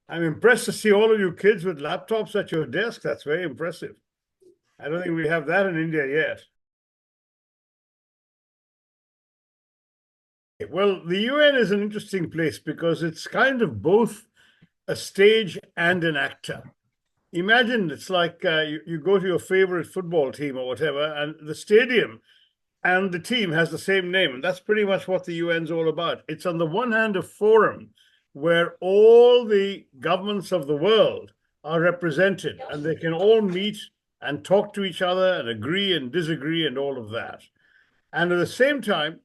I'm impressed to see all of you kids with laptops at your desk. That's very impressive. I don't think we have that in India yet. Well, the UN is an interesting place because it's kind of both a stage and an actor. Imagine it's like you go to your favorite football team or whatever, and the stadium and the team has the same name. And that's pretty much what the UN's all about. It's on the one hand a forum where all the governments of the world are represented and they can all meet and talk to each other and agree and disagree and all of that. And at the same time,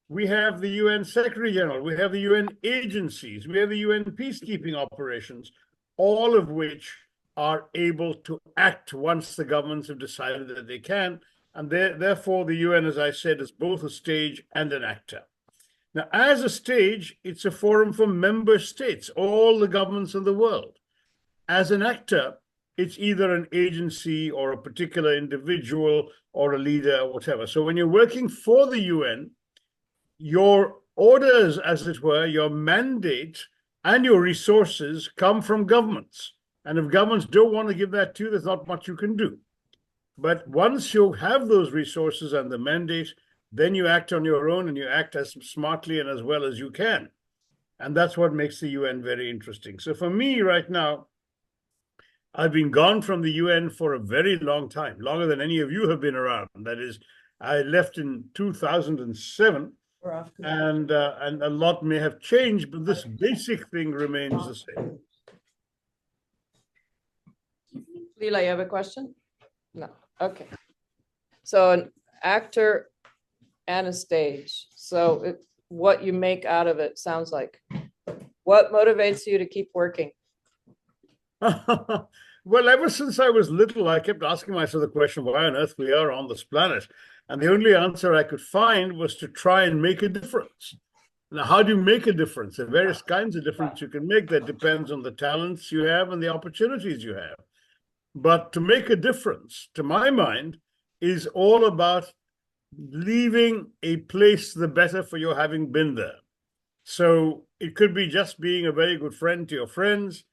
we have the UN Secretary General, we have the UN agencies, we have the UN peacekeeping operations, all of which are able to act once the governments have decided that they can. And therefore, the UN, as I said, is both a stage and an actor. Now, as a stage, it's a forum for member states, all the governments in the world. As an actor, it's either an agency or a particular individual or a leader or whatever. So when you're working for the UN, your orders, as it were, your mandate and your resources come from governments. And if governments don't want to give that to you, there's not much you can do. But once you have those resources and the mandate, then you act on your own and you act as smartly and as well as you can. And that's what makes the UN very interesting. So for me right now, I've been gone from the UN for a very long time, longer than any of you have been around. That is, I left in 2007, and a lot may have changed, but this basic thing remains the same. Leela, you have a question? No. Okay. So an actor and a stage. So what you make out of it sounds like. What motivates you to keep working? Well, ever since I was little, I kept asking myself the question, why on earth we are on this planet? And the only answer I could find was to try and make a difference. Now, how do you make a difference? There are various kinds of difference you can make that depends on the talents you have and the opportunities you have. But to make a difference, to my mind, is all about leaving a place the better for your having been there. So it could be just being a very good friend to your friends.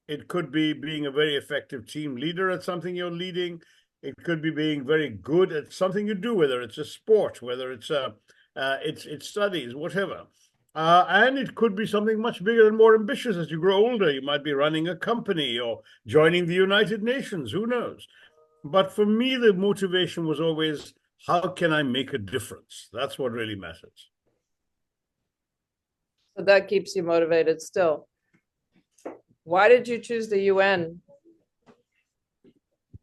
It could be being a very effective team leader at something you're leading. It could be being very good at something you do, whether it's a sport, whether it's studies, whatever. And it could be something much bigger and more ambitious as you grow older. You might be running a company or joining the United Nations, who knows? But for me, the motivation was always, how can I make a difference? That's what really matters. So that keeps you motivated still. Why did you choose the UN?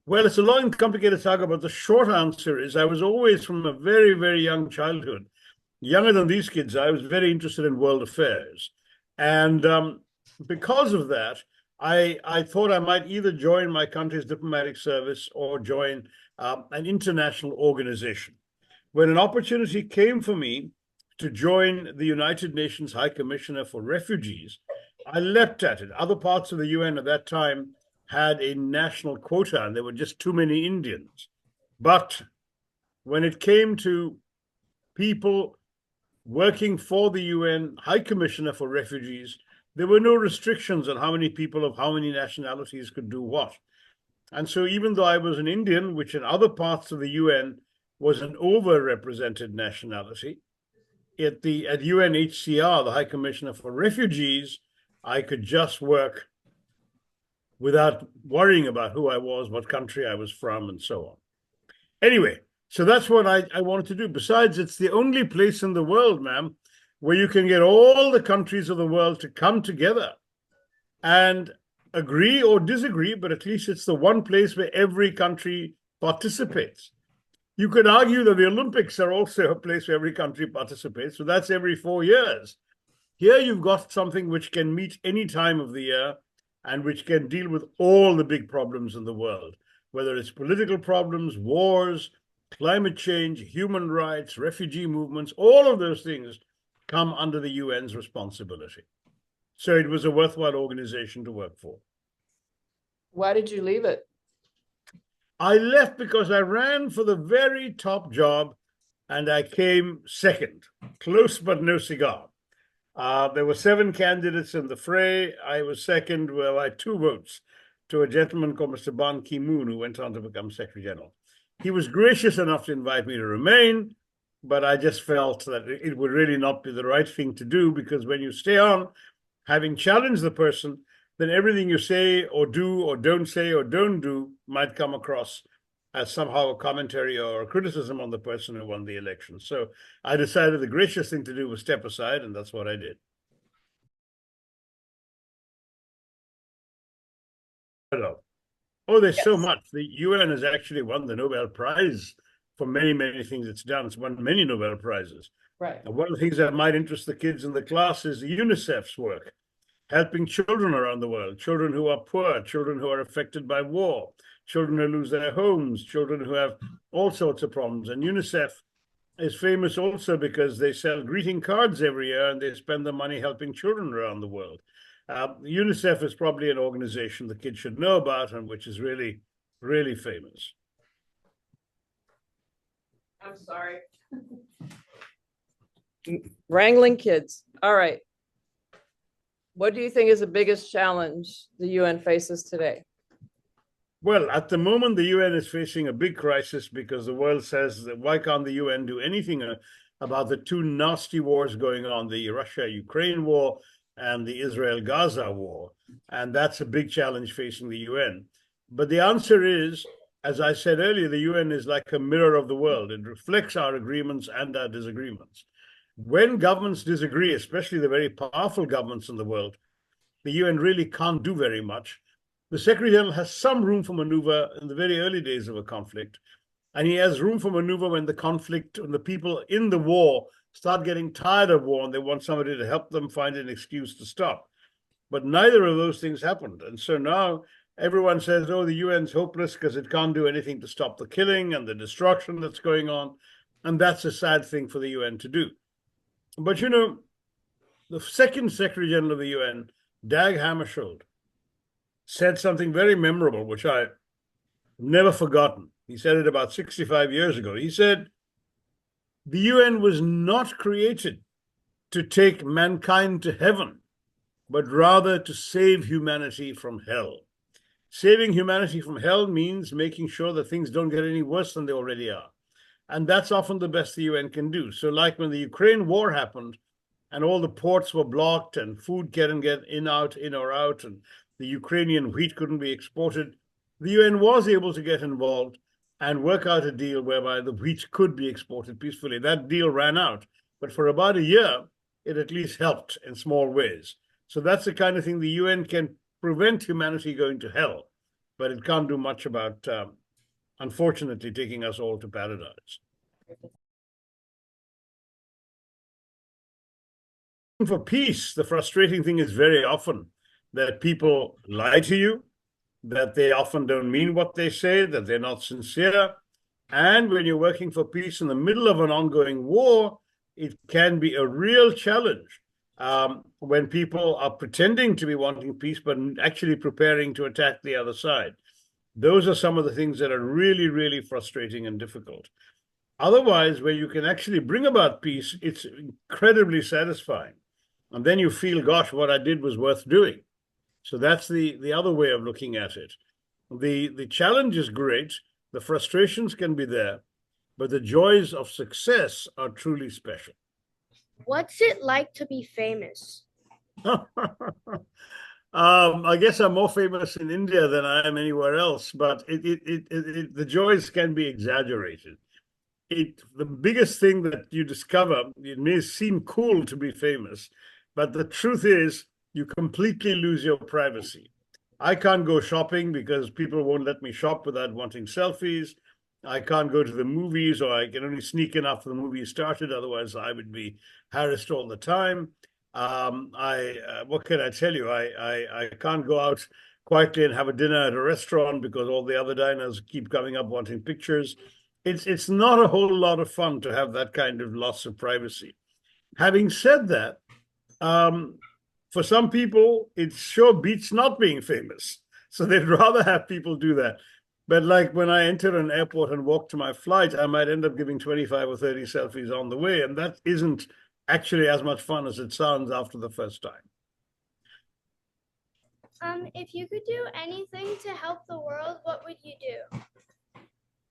Well, it's a long and complicated saga, but the short answer is I was always, from a very, very young childhood, younger than these kids, I was very interested in world affairs. And because of that, I thought I might either join my country's diplomatic service or join an international organization. When an opportunity came for me to join the United Nations High Commissioner for Refugees, I leapt at it. Other parts of the UN at that time had a national quota, and there were just too many Indians. But when it came to people working for the UN High Commissioner for Refugees, there were no restrictions on how many people of how many nationalities could do what. And so even though I was an Indian, which in other parts of the UN was an overrepresented nationality, at UNHCR, the High Commissioner for Refugees, I could just work without worrying about who I was, what country I was from, and so on. Anyway, so that's what I wanted to do. Besides, it's the only place in the world, ma'am, where you can get all the countries of the world to come together and agree or disagree, but at least it's the one place where every country participates. You could argue that the Olympics are also a place where every country participates, so that's every 4 years. Here you've got something which can meet any time of the year and which can deal with all the big problems in the world, whether it's political problems, wars, climate change, human rights, refugee movements, all of those things come under the UN's responsibility. So it was a worthwhile organization to work for. Why did you leave it? I left because I ran for the very top job and I came second, close but no cigar. There were 7 candidates in the fray. I was second by 2 votes to a gentleman called Mr. Ban Ki-moon, who went on to become Secretary General. He was gracious enough to invite me to remain, but I just felt that it would really not be the right thing to do, because when you stay on, having challenged the person, then everything you say or do or don't say or don't do might come across as somehow a commentary or a criticism on the person who won the election. So I decided the gracious thing to do was step aside, and that's what I did. Oh, there's so much. The UN has actually won the Nobel Prize for many, many things it's done. It's won many Nobel Prizes. Right. And one of the things that might interest the kids in the class is UNICEF's work, helping children around the world, children who are poor, children who are affected by war, children who lose their homes, children who have all sorts of problems. And UNICEF is famous also because they sell greeting cards every year, and they spend the money helping children around the world. UNICEF is probably an organization the kids should know about, and which is really, really famous. I'm sorry. Wrangling kids. All right. What do you think is the biggest challenge the UN faces today? Well, at the moment, the UN is facing a big crisis because the world says that why can't the UN do anything about the 2 nasty wars going on, the Russia-Ukraine war and the Israel-Gaza war. And that's a big challenge facing the UN. But the answer is, as I said earlier, the UN is like a mirror of the world. It reflects our agreements and our disagreements. When governments disagree, especially the very powerful governments in the world, the UN really can't do very much. The Secretary General has some room for maneuver in the very early days of a conflict, and he has room for maneuver when the conflict, when the people in the war start getting tired of war and they want somebody to help them find an excuse to stop. But neither of those things happened. And so now everyone says, oh, the UN's hopeless because it can't do anything to stop the killing and the destruction that's going on. And that's a sad thing for the UN to do. But, you know, the second Secretary General of the UN, Dag Hammarskjöld, said something very memorable, which I've never forgotten. He said it about 65 years ago. He said, the UN was not created to take mankind to heaven, but rather to save humanity from hell. Saving humanity from hell means making sure that things don't get any worse than they already are. And that's often the best the UN can do. So like when the Ukraine war happened and all the ports were blocked and food couldn't get in or out, and the Ukrainian wheat couldn't be exported, the UN was able to get involved and work out a deal whereby the wheat could be exported peacefully. That deal ran out, but for about a year, it at least helped in small ways. So that's the kind of thing the UN can prevent humanity going to hell, but it can't do much about, unfortunately, taking us all to paradise. For peace, the frustrating thing is very often that people lie to you, that they often don't mean what they say, that they're not sincere. And when you're working for peace in the middle of an ongoing war, it can be a real challenge when people are pretending to be wanting peace, but actually preparing to attack the other side. Those are some of the things that are really, really frustrating and difficult. Otherwise, where you can actually bring about peace, it's incredibly satisfying. And then you feel, gosh, what I did was worth doing. So that's the other way of looking at it. The challenge is great. The frustrations can be there, but the joys of success are truly special. What's it like to be famous? I guess I'm more famous in India than I am anywhere else, but the joys can be exaggerated. The biggest thing that you discover, it may seem cool to be famous, but the truth is you completely lose your privacy. I can't go shopping because people won't let me shop without wanting selfies. I can't go to the movies, or I can only sneak in after the movie started. Otherwise, I would be harassed all the time. What can I tell you? I can't go out quietly and have a dinner at a restaurant because all the other diners keep coming up wanting pictures. It's not a whole lot of fun to have that kind of loss of privacy. Having said that, for some people, it sure beats not being famous. So they'd rather have people do that. But like when I enter an airport and walk to my flight, I might end up giving 25 or 30 selfies on the way. And that isn't actually as much fun as it sounds after the first time. If you could do anything to help the world, what would you do?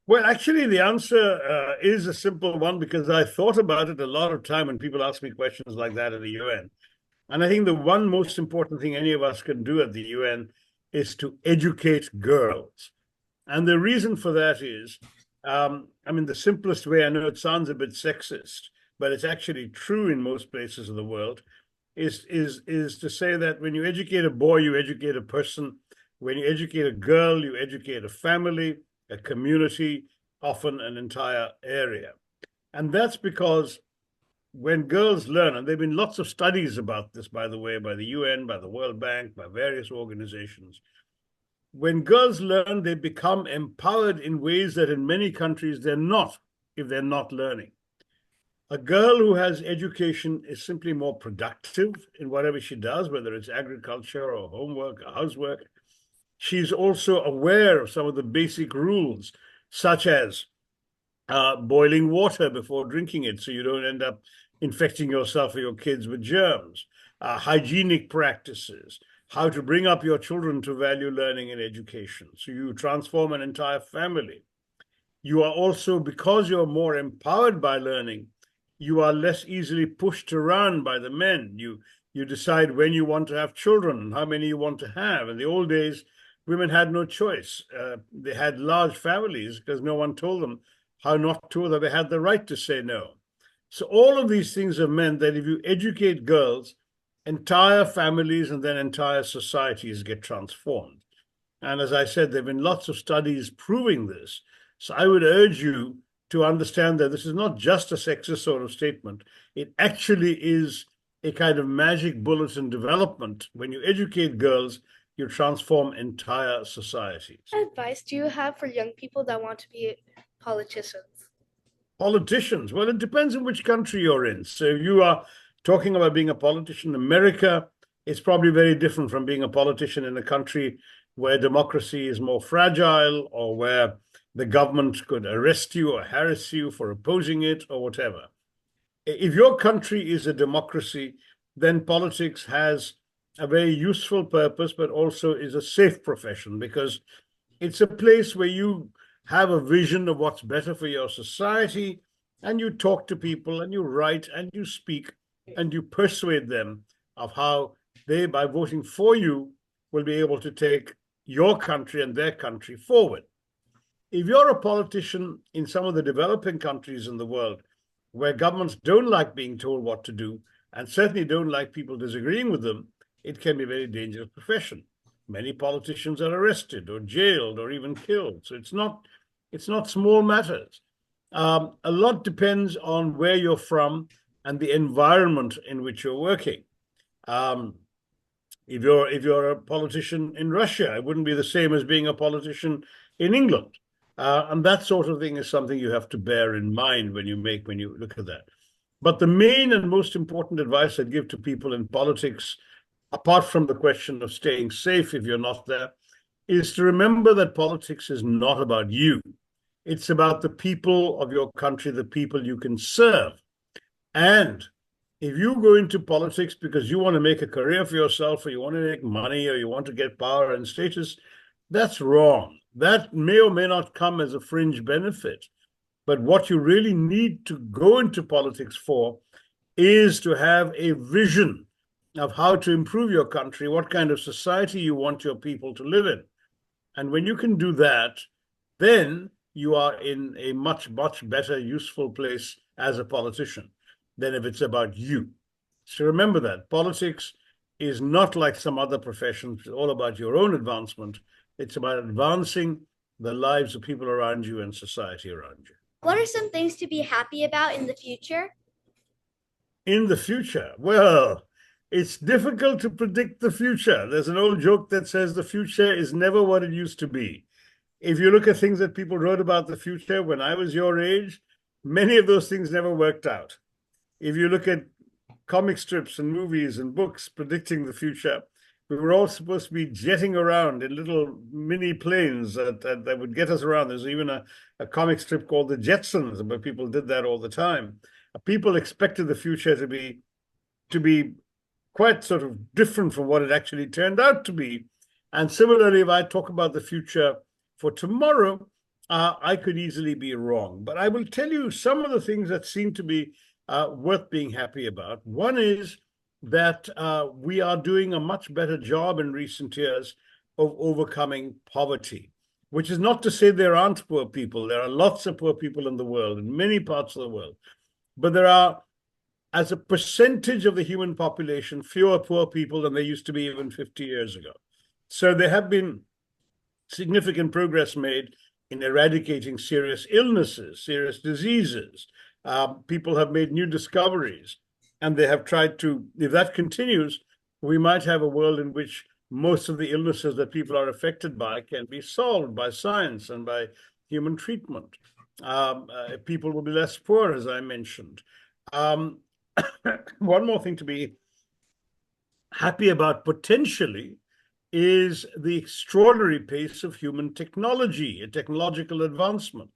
Well, actually, the answer is a simple one because I thought about it a lot of time when people ask me questions like that at the UN. And I think the one most important thing any of us can do at the UN is to educate girls. And the reason for that is, I mean, the simplest way, I know it sounds a bit sexist, but it's actually true in most places of the world, is to say that when you educate a boy, you educate a person. When you educate a girl, you educate a family, a community, often an entire area. And that's because when girls learn, and there have been lots of studies about this, by the way, by the UN, by the World Bank, by various organizations. When girls learn, they become empowered in ways that in many countries they're not, if they're not learning. A girl who has education is simply more productive in whatever she does, whether it's agriculture or homework or housework. She's also aware of some of the basic rules, such as boiling water before drinking it so you don't end up infecting yourself or your kids with germs, hygienic practices, how to bring up your children to value learning and education. So you transform an entire family. You are also, because you're more empowered by learning, you are less easily pushed around by the men. You decide when you want to have children and how many you want to have. In the old days, women had no choice. They had large families because no one told them how not to, that they had the right to say no. So all of these things have meant that if you educate girls, entire families and then entire societies get transformed. And as I said, there have been lots of studies proving this. So I would urge you to understand that this is not just a sexist sort of statement. It actually is a kind of magic bullet in development. When you educate girls, you transform entire societies. What advice do you have for young people that want to be politicians? Politicians, well, it depends on which country you're in. So if you are talking about being a politician in America, it's probably very different from being a politician in a country where democracy is more fragile or where the government could arrest you or harass you for opposing it or whatever. If your country is a democracy, then politics has a very useful purpose, but also is a safe profession because it's a place where you have a vision of what's better for your society, and you talk to people and you write and you speak and you persuade them of how they, by voting for you, will be able to take your country and their country forward. If you're a politician in some of the developing countries in the world where governments don't like being told what to do and certainly don't like people disagreeing with them, it can be a very dangerous profession. Many politicians are arrested or jailed or even killed. So it's not small matters. A lot depends on where you're from and the environment in which you're working. If you're a politician in Russia, it wouldn't be the same as being a politician in England. And that sort of thing is something you have to bear in mind when you look at that. But the main and most important advice I'd give to people in politics, apart from the question of staying safe if you're not there, is to remember that politics is not about you. It's about the people of your country, the people you can serve. And if you go into politics because you want to make a career for yourself or you want to make money or you want to get power and status, that's wrong. That may or may not come as a fringe benefit. But what you really need to go into politics for is to have a vision of how to improve your country, what kind of society you want your people to live in. And when you can do that, then you are in a much, much better, useful place as a politician than if it's about you. So remember that politics is not like some other professions, it's all about your own advancement. It's about advancing the lives of people around you and society around you. What are some things to be happy about in the future? In the future, well, it's difficult to predict the future. There's an old joke that says the future is never what it used to be. If you look at things that people wrote about the future when I was your age, many of those things never worked out. If you look at comic strips and movies and books predicting the future, we were all supposed to be jetting around in little mini planes that would get us around. There's even a comic strip called The Jetsons, where people did that all the time. People expected the future to be quite sort of different from what it actually turned out to be. And similarly, if I talk about the future for tomorrow, I could easily be wrong. But I will tell you some of the things that seem to be worth being happy about. One is that we are doing a much better job in recent years of overcoming poverty, which is not to say there aren't poor people. There are lots of poor people in the world, in many parts of the world. But there are, as a percentage of the human population, fewer poor people than there used to be even 50 years ago. So there have been significant progress made in eradicating serious illnesses, serious diseases. People have made new discoveries, and they have tried to, if that continues, we might have a world in which most of the illnesses that people are affected by can be solved by science and by human treatment. People will be less poor, as I mentioned. One more thing to be happy about potentially is the extraordinary pace of human technology and technological advancement.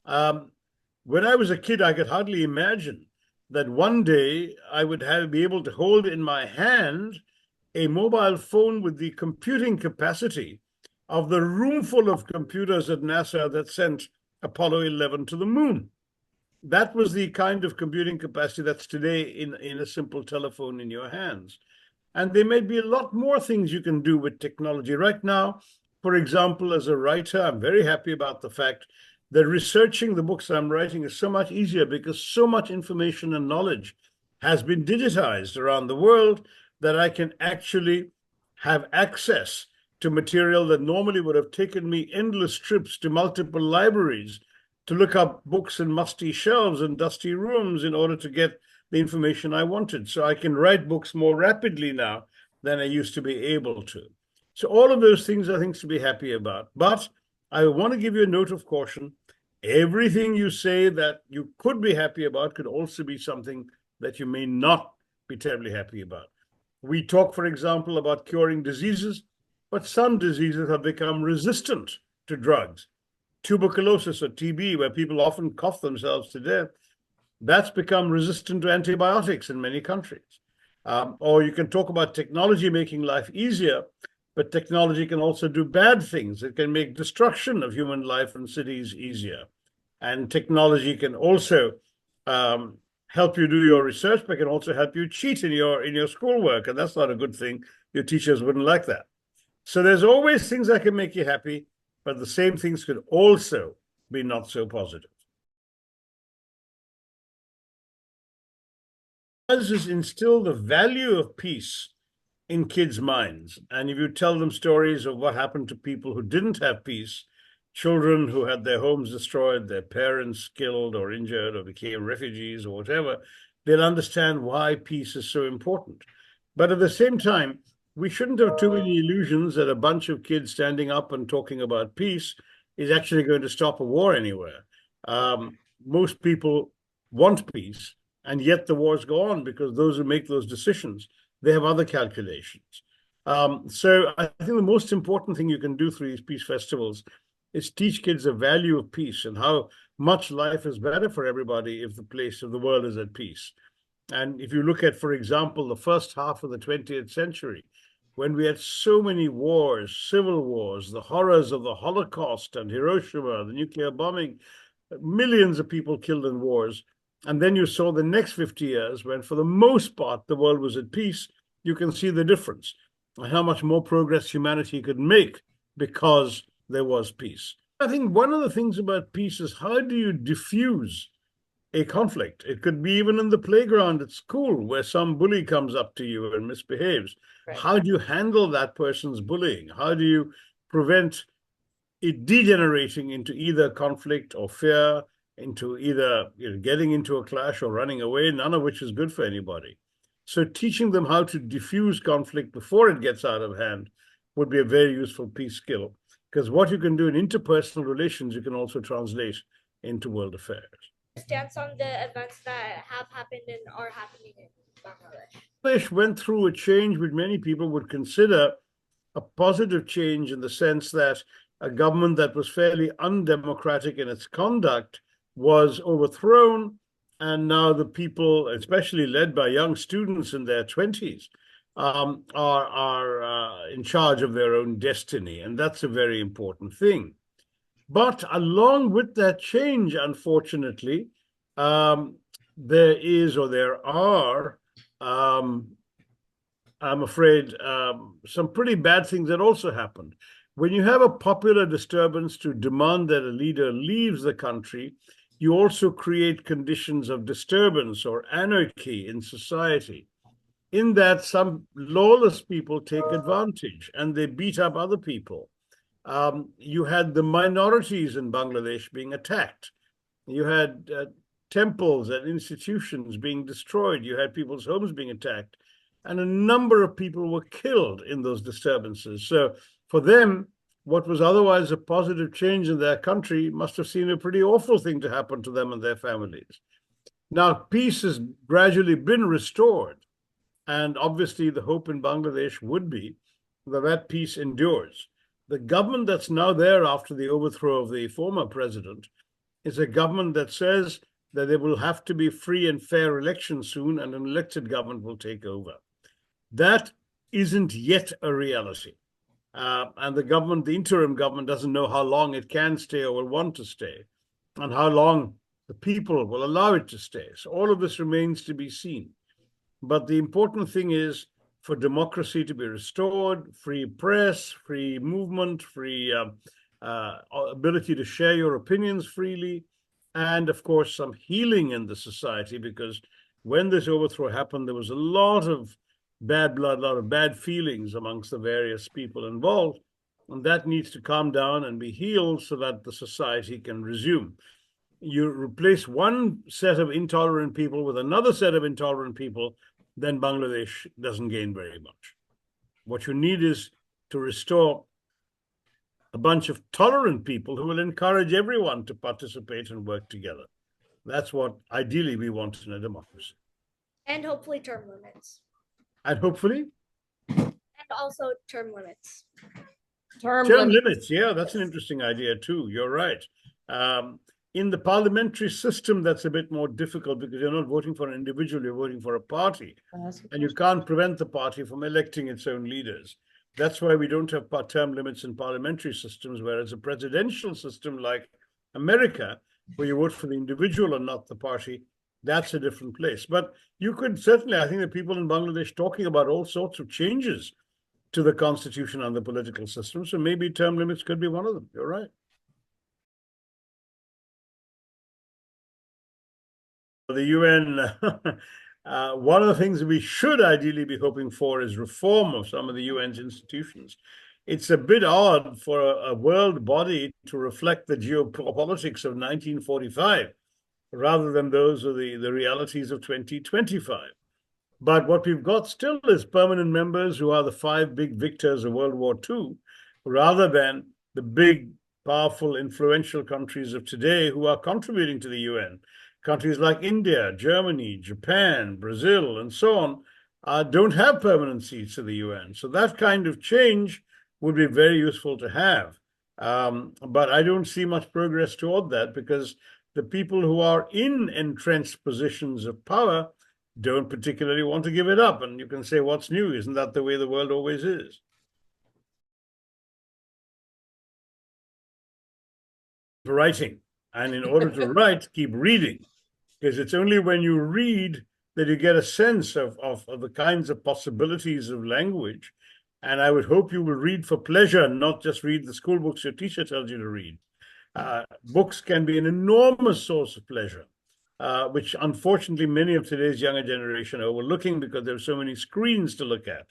When I was a kid, I could hardly imagine that one day I would be able to hold in my hand a mobile phone with the computing capacity of the room full of computers at NASA that sent Apollo 11 to the moon. That was the kind of computing capacity that's today in a simple telephone in your hands. And there may be a lot more things you can do with technology. Right now, for example, as a writer, I'm very happy about the fact that researching the books I'm writing is so much easier because so much information and knowledge has been digitized around the world that I can actually have access to material that normally would have taken me endless trips to multiple libraries to look up books in musty shelves and dusty rooms in order to get the information I wanted. So I can write books more rapidly now than I used to be able to. So all of those things are things to be happy about. But I want to give you a note of caution. Everything you say that you could be happy about could also be something that you may not be terribly happy about. We talk, for example, about curing diseases, but some diseases have become resistant to drugs. Tuberculosis or TB, where people often cough themselves to death, that's become resistant to antibiotics in many countries. Or you can talk about technology making life easier, but technology can also do bad things. It can make destruction of human life and cities easier. And technology can also help you do your research, but can also help you cheat in your schoolwork. And that's not a good thing. Your teachers wouldn't like that. So there's always things that can make you happy, but the same things could also be not so positive. Is instill the value of peace in kids' minds. And if you tell them stories of what happened to people who didn't have peace, children who had their homes destroyed, their parents killed or injured or became refugees or whatever, they'll understand why peace is so important. But at the same time, we shouldn't have too many illusions that a bunch of kids standing up and talking about peace is actually going to stop a war anywhere. Most people want peace, and yet the wars go on because those who make those decisions, they have other calculations. So I think the most important thing you can do through these peace festivals is teach kids the value of peace and how much life is better for everybody if the world is at peace. And if you look at, for example, the first half of the 20th century, when we had so many wars, civil wars, the horrors of the Holocaust and Hiroshima, the nuclear bombing, millions of people killed in wars. And then you saw the next 50 years when, for the most part, the world was at peace. You can see the difference and how much more progress humanity could make because there was peace. I think one of the things about peace is how do you diffuse a conflict? It could be even in the playground at school where some bully comes up to you and misbehaves. Right. How do you handle that person's bullying? How do you prevent it degenerating into either conflict or fear, into either getting into a clash or running away, none of which is good for anybody. So teaching them how to diffuse conflict before it gets out of hand would be a very useful peace skill, because what you can do in interpersonal relations, you can also translate into world affairs. Stance on the events that have happened and are happening in Bangladesh. Bangladesh went through a change which many people would consider a positive change in the sense that a government that was fairly undemocratic in its conduct was overthrown, and now the people, especially led by young students in their 20s, are in charge of their own destiny, and that's a very important thing. But along with that change, unfortunately, there are, I'm afraid, some pretty bad things that also happened. When you have a popular disturbance to demand that a leader leaves the country, you also create conditions of disturbance or anarchy in society. In that, some lawless people take advantage and they beat up other people. You had the minorities in Bangladesh being attacked. You had temples and institutions being destroyed. You had people's homes being attacked. And a number of people were killed in those disturbances. So for them, what was otherwise a positive change in their country must have seemed a pretty awful thing to happen to them and their families. Now, peace has gradually been restored. And obviously, the hope in Bangladesh would be that that peace endures. The government that's now there after the overthrow of the former president is a government that says that there will have to be free and fair elections soon, and an elected government will take over. That isn't yet a reality. And the interim government, doesn't know how long it can stay or will want to stay, and how long the people will allow it to stay. So all of this remains to be seen. But the important thing is for democracy to be restored, free press, free movement, free ability to share your opinions freely, and of course, some healing in the society, because when this overthrow happened, there was a lot of bad blood, a lot of bad feelings amongst the various people involved. And that needs to calm down and be healed so that the society can resume. You replace one set of intolerant people with another set of intolerant people, then Bangladesh doesn't gain very much. What you need is to restore a bunch of tolerant people who will encourage everyone to participate and work together. That's what ideally we want in a democracy. And hopefully term limits. And hopefully, And also term limits. Term limits. Yeah, that's an interesting idea too. You're right. In the parliamentary system, that's a bit more difficult because you're not voting for an individual, you're voting for a party. And you can't prevent the party from electing its own leaders. That's why we don't have term limits in parliamentary systems, whereas a presidential system like America, where you vote for the individual and not the party, that's a different place. But you could certainly, I think the people in Bangladesh talking about all sorts of changes to the constitution and the political system. So maybe term limits could be one of them. You're right. The UN, one of the things we should ideally be hoping for is reform of some of the UN's institutions. It's a bit odd for a world body to reflect the geopolitics of 1945 rather than those of the realities of 2025. But what we've got still is permanent members who are the 5 big victors of World War II, rather than the big, powerful, influential countries of today who are contributing to the UN. Countries like India, Germany, Japan, Brazil, and so on don't have permanent seats in the UN. So that kind of change would be very useful to have. But I don't see much progress toward that because the people who are in entrenched positions of power don't particularly want to give it up. And you can say, what's new? Isn't that the way the world always is? Writing. And in order to write, keep reading. Because it's only when you read that you get a sense of the kinds of possibilities of language. And I would hope you will read for pleasure, not just read the school books your teacher tells you to read. Books can be an enormous source of pleasure, which unfortunately many of today's younger generation are overlooking because there are so many screens to look at.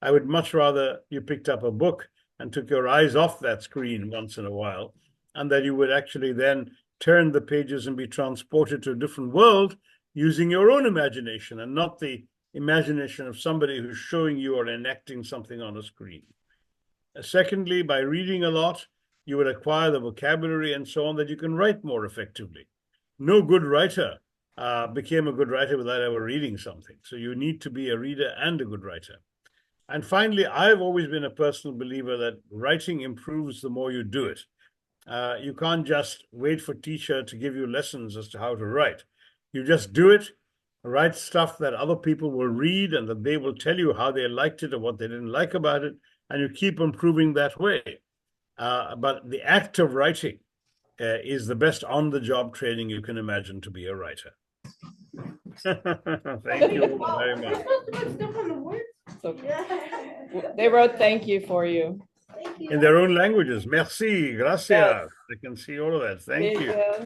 I would much rather you picked up a book and took your eyes off that screen once in a while, and that you would actually then turn the pages and be transported to a different world using your own imagination and not the imagination of somebody who's showing you or enacting something on a screen. Secondly, by reading a lot, you would acquire the vocabulary and so on that you can write more effectively. No good writer became a good writer without ever reading something. So you need to be a reader and a good writer. And finally, I've always been a personal believer that writing improves the more you do it. You can't just wait for teacher to give you lessons as to how to write. You just do it, write stuff that other people will read and that they will tell you how they liked it or what they didn't like about it, and you keep improving that way. But the act of writing is the best on-the-job training you can imagine to be a writer. Thank you all very much. So they wrote thank you for you. In their own languages. Merci, gracias. Yes. I can see all of that. Thank you. Yeah.